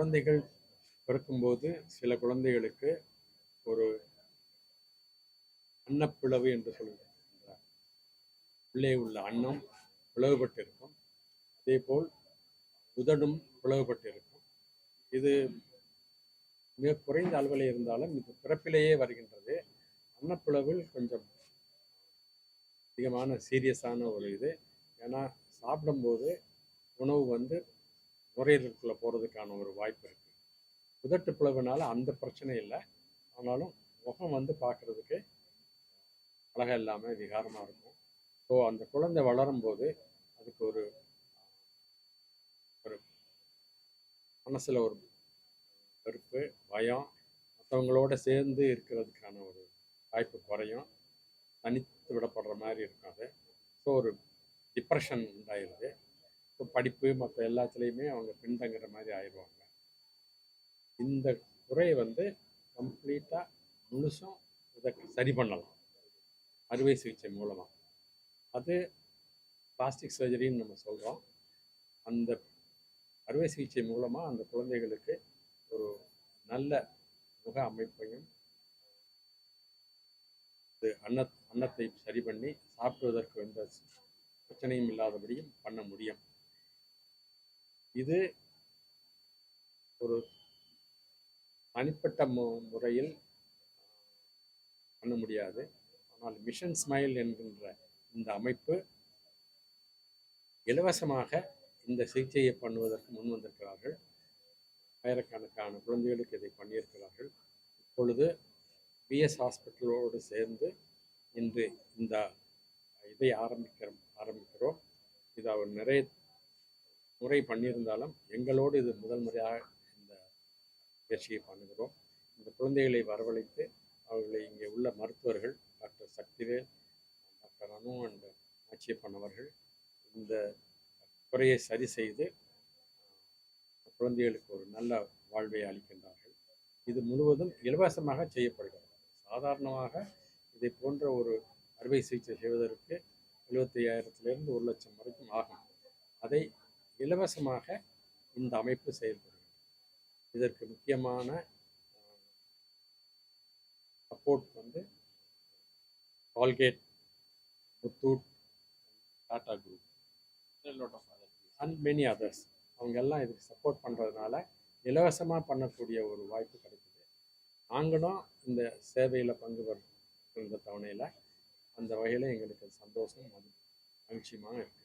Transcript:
குழந்தைகள் பிறக்கும்போது சில குழந்தைகளுக்கு ஒரு அன்னப்பிளவு என்று சொல்கிறார். உள்ளே உள்ள அன்னம் பிளவுபட்டிருக்கும். அதேபோல் உதடும் பிளவுபட்டிருக்கும். இது மிக குறைந்த அளவில் இருந்தாலும் இது பிறப்பிலேயே வருகின்றது. அன்னப்பிளவில் கொஞ்சம் அதிகமான சீரியஸான ஒரு இது. ஏன்னா சாப்பிடும்போது உணவு நுரையீரலுக்குள்ளே போகிறதுக்கான ஒரு வாய்ப்பு இருக்குது. உதட்டு பிளவுனால அந்த பிரச்சனை இல்லை. ஆனாலும் முகம் பார்க்குறதுக்கு அழகாக இல்லாமல் விகாரமாக இருக்கும். ஸோ அந்த குழந்தை வளரும்போது அதுக்கு ஒரு ஒரு மனசில் ஒரு வெறுப்பு, பயம், மற்றவங்களோட சேர்ந்து இருக்கிறதுக்கான ஒரு வாய்ப்பு குறையும். தனித்து விடப்படுற மாதிரி இருக்கும் அது. ஸோ ஒரு டிப்ரெஷன் உண்டாயிருது. ஸோ படிப்பு மற்ற எல்லாத்துலேயுமே அவங்க பின்தங்குற மாதிரி ஆயிடுவாங்க. இந்த குறையை கம்ப்ளீட்டாக முழுசும் இதற்கு சரி பண்ணலாம் அறுவை சிகிச்சை மூலமாக. அது பிளாஸ்டிக் சர்ஜரின்னு நம்ம சொல்கிறோம். அந்த அறுவை சிகிச்சை மூலமாக அந்த குழந்தைகளுக்கு ஒரு நல்ல முக அமைப்பையும் அன்னத்தை சரி பண்ணி சாப்பிடுவதற்கு எந்த பிரச்சனையும் இல்லாதபடியும் பண்ண முடியும். இது ஒரு தனிப்பட்ட முறையில் பண்ண முடியாது. ஆனால் மிஷன் ஸ்மைல் என்கின்ற இந்த அமைப்பு இலவசமாக இந்த சிகிச்சையை பண்ணுவதற்கு முன் வந்திருக்கிறார்கள். ஆயிரக்கணக்கான குழந்தைகளுக்கு இதை பண்ணியிருக்கிறார்கள். இப்பொழுது பிஎஸ் ஹாஸ்பிட்டலோடு சேர்ந்து இன்று இந்த இதை ஆரம்பிக்கிறோம். இது அவர் நிறைய முறை பண்ணியிருந்தாலும் எங்களோடு இது முதல் முறையாக இந்த முயற்சியை பண்ணுகிறோம். இந்த குழந்தைகளை வரவழைத்து அவர்களை இங்கே உள்ள மருத்துவர்கள் doctor Sakthivel, doctor Anu and Atchiyappan அவர்கள் இந்த குறையை சரி செய்து குழந்தைகளுக்கு ஒரு நல்ல வாழ்வை அளிக்கின்றார்கள். இது முழுவதும் இலவசமாக செய்யப்படுகிறது. சாதாரணமாக இதை போன்ற ஒரு அறுவை சிகிச்சை செய்வதற்கு 75,000 1 லட்சம் வரைக்கும் ஆகும். அதை இலவசமாக இந்த அமைப்பு செயல்படுகிறது. இதற்கு முக்கியமான support Colgate, Muthoot, Tata group and many others அவங்க எல்லாம் இதுக்கு சப்போர்ட் பண்ணுறதுனால இலவசமாக பண்ணக்கூடிய ஒரு வாய்ப்பு கிடைக்குது. நாங்களும் இந்த சேவையில் பங்கு பெறுகின்ற தவணையில் அந்த வகையில் எங்களுக்கு சந்தோஷம் மகிழ்ச்சியமாக இருக்குது.